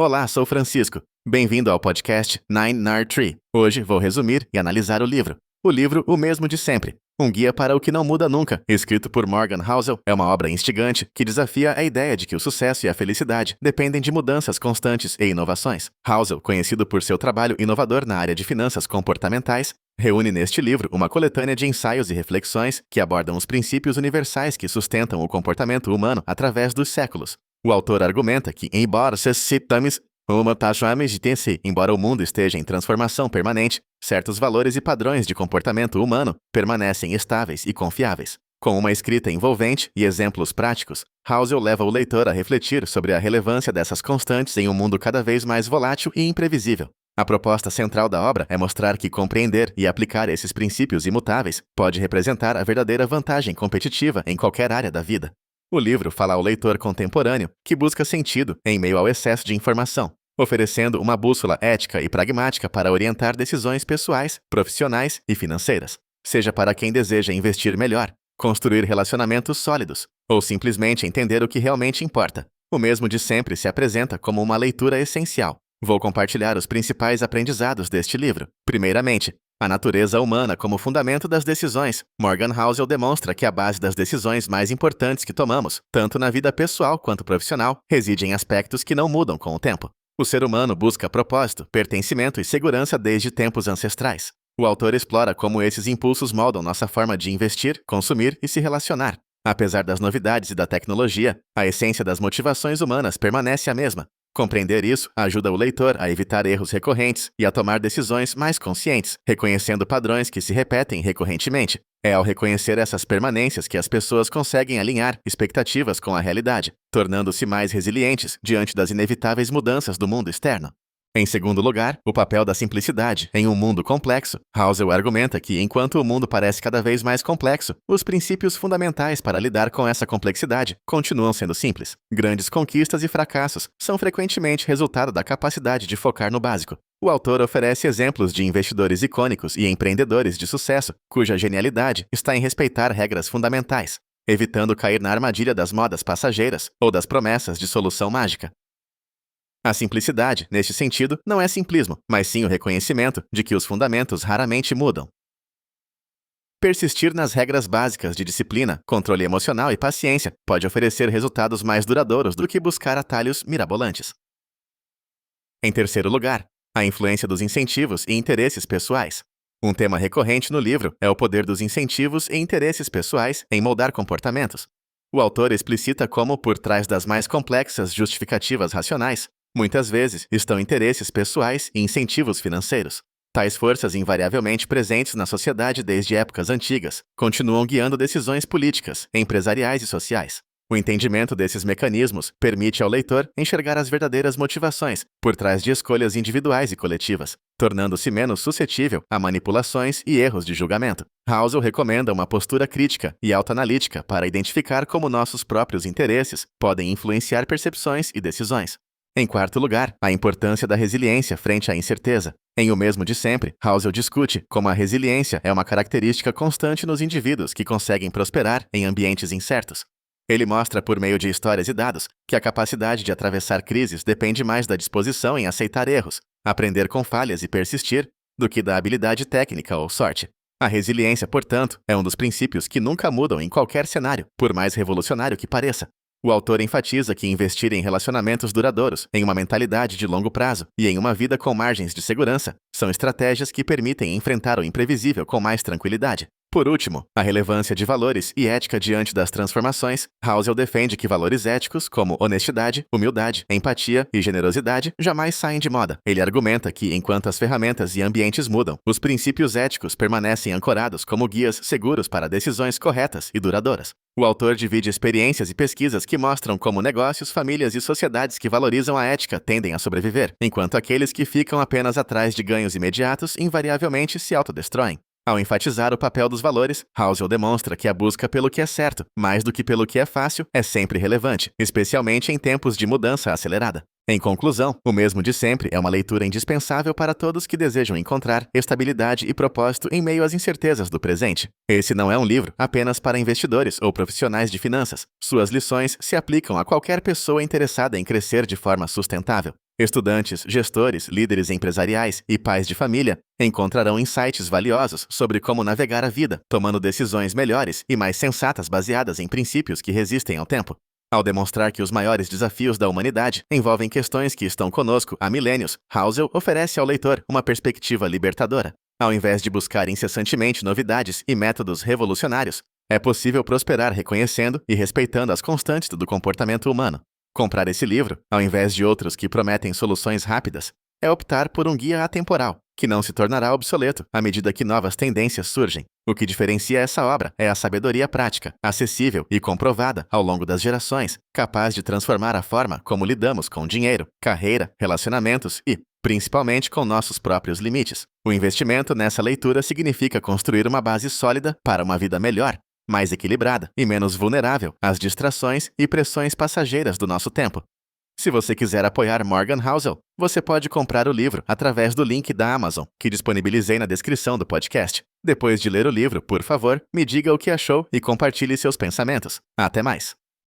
Olá, sou Francisco. Bem-vindo ao podcast Nine Nard Tree. Hoje vou resumir e analisar o livro. O livro O Mesmo de Sempre. Um guia para o que não muda nunca, escrito por Morgan Housel, é uma obra instigante que desafia a ideia de que o sucesso e a felicidade dependem de mudanças constantes e inovações. Housel, conhecido por seu trabalho inovador na área de finanças comportamentais, reúne neste livro uma coletânea de ensaios e reflexões que abordam os princípios universais que sustentam o comportamento humano através dos séculos. O autor argumenta que, embora embora o mundo esteja em transformação permanente, certos valores e padrões de comportamento humano permanecem estáveis e confiáveis. Com uma escrita envolvente e exemplos práticos, Housel leva o leitor a refletir sobre a relevância dessas constantes em um mundo cada vez mais volátil e imprevisível. A proposta central da obra é mostrar que compreender e aplicar esses princípios imutáveis pode representar a verdadeira vantagem competitiva em qualquer área da vida. O livro fala ao leitor contemporâneo que busca sentido em meio ao excesso de informação, oferecendo uma bússola ética e pragmática para orientar decisões pessoais, profissionais e financeiras, seja para quem deseja investir melhor, construir relacionamentos sólidos ou simplesmente entender o que realmente importa. O Mesmo de Sempre se apresenta como uma leitura essencial. Vou compartilhar os principais aprendizados deste livro. Primeiramente, a natureza humana como fundamento das decisões. Morgan Housel demonstra que a base das decisões mais importantes que tomamos, tanto na vida pessoal quanto profissional, reside em aspectos que não mudam com o tempo. O ser humano busca propósito, pertencimento e segurança desde tempos ancestrais. O autor explora como esses impulsos moldam nossa forma de investir, consumir e se relacionar. Apesar das novidades e da tecnologia, a essência das motivações humanas permanece a mesma. Compreender isso ajuda o leitor a evitar erros recorrentes e a tomar decisões mais conscientes, reconhecendo padrões que se repetem recorrentemente. É ao reconhecer essas permanências que as pessoas conseguem alinhar expectativas com a realidade, tornando-se mais resilientes diante das inevitáveis mudanças do mundo externo. Em segundo lugar, o papel da simplicidade em um mundo complexo. Housel argumenta que, enquanto o mundo parece cada vez mais complexo, os princípios fundamentais para lidar com essa complexidade continuam sendo simples. Grandes conquistas e fracassos são frequentemente resultado da capacidade de focar no básico. O autor oferece exemplos de investidores icônicos e empreendedores de sucesso, cuja genialidade está em respeitar regras fundamentais, evitando cair na armadilha das modas passageiras ou das promessas de solução mágica. A simplicidade, neste sentido, não é simplismo, mas sim o reconhecimento de que os fundamentos raramente mudam. Persistir nas regras básicas de disciplina, controle emocional e paciência pode oferecer resultados mais duradouros do que buscar atalhos mirabolantes. Em terceiro lugar, a influência dos incentivos e interesses pessoais. Um tema recorrente no livro é o poder dos incentivos e interesses pessoais em moldar comportamentos. O autor explicita como, por trás das mais complexas justificativas racionais, muitas vezes estão interesses pessoais e incentivos financeiros. Tais forças invariavelmente presentes na sociedade desde épocas antigas continuam guiando decisões políticas, empresariais e sociais. O entendimento desses mecanismos permite ao leitor enxergar as verdadeiras motivações por trás de escolhas individuais e coletivas, tornando-se menos suscetível a manipulações e erros de julgamento. Housel recomenda uma postura crítica e autoanalítica para identificar como nossos próprios interesses podem influenciar percepções e decisões. Em quarto lugar, a importância da resiliência frente à incerteza. Em O Mesmo de Sempre, Housel discute como a resiliência é uma característica constante nos indivíduos que conseguem prosperar em ambientes incertos. Ele mostra, por meio de histórias e dados, que a capacidade de atravessar crises depende mais da disposição em aceitar erros, aprender com falhas e persistir, do que da habilidade técnica ou sorte. A resiliência, portanto, é um dos princípios que nunca mudam em qualquer cenário, por mais revolucionário que pareça. O autor enfatiza que investir em relacionamentos duradouros, em uma mentalidade de longo prazo e em uma vida com margens de segurança são estratégias que permitem enfrentar o imprevisível com mais tranquilidade. Por último, a relevância de valores e ética diante das transformações. Housel defende que valores éticos como honestidade, humildade, empatia e generosidade jamais saem de moda. Ele argumenta que, enquanto as ferramentas e ambientes mudam, os princípios éticos permanecem ancorados como guias seguros para decisões corretas e duradouras. O autor divide experiências e pesquisas que mostram como negócios, famílias e sociedades que valorizam a ética tendem a sobreviver, enquanto aqueles que ficam apenas atrás de ganhos imediatos invariavelmente se autodestroem. Ao enfatizar o papel dos valores, Housel demonstra que a busca pelo que é certo, mais do que pelo que é fácil, é sempre relevante, especialmente em tempos de mudança acelerada. Em conclusão, o mesmo de sempre é uma leitura indispensável para todos que desejam encontrar estabilidade e propósito em meio às incertezas do presente. Esse não é um livro apenas para investidores ou profissionais de finanças. Suas lições se aplicam a qualquer pessoa interessada em crescer de forma sustentável. Estudantes, gestores, líderes empresariais e pais de família encontrarão insights valiosos sobre como navegar a vida, tomando decisões melhores e mais sensatas baseadas em princípios que resistem ao tempo. Ao demonstrar que os maiores desafios da humanidade envolvem questões que estão conosco há milênios, Housel oferece ao leitor uma perspectiva libertadora. Ao invés de buscar incessantemente novidades e métodos revolucionários, é possível prosperar reconhecendo e respeitando as constantes do comportamento humano. Comprar esse livro, ao invés de outros que prometem soluções rápidas, é optar por um guia atemporal, que não se tornará obsoleto à medida que novas tendências surgem. O que diferencia essa obra é a sabedoria prática, acessível e comprovada ao longo das gerações, capaz de transformar a forma como lidamos com dinheiro, carreira, relacionamentos e, principalmente, com nossos próprios limites. O investimento nessa leitura significa construir uma base sólida para uma vida melhor, mais equilibrada e menos vulnerável às distrações e pressões passageiras do nosso tempo. Se você quiser apoiar Morgan Housel, você pode comprar o livro através do link da Amazon, que disponibilizei na descrição do podcast. Depois de ler o livro, por favor, me diga o que achou e compartilhe seus pensamentos. Até mais!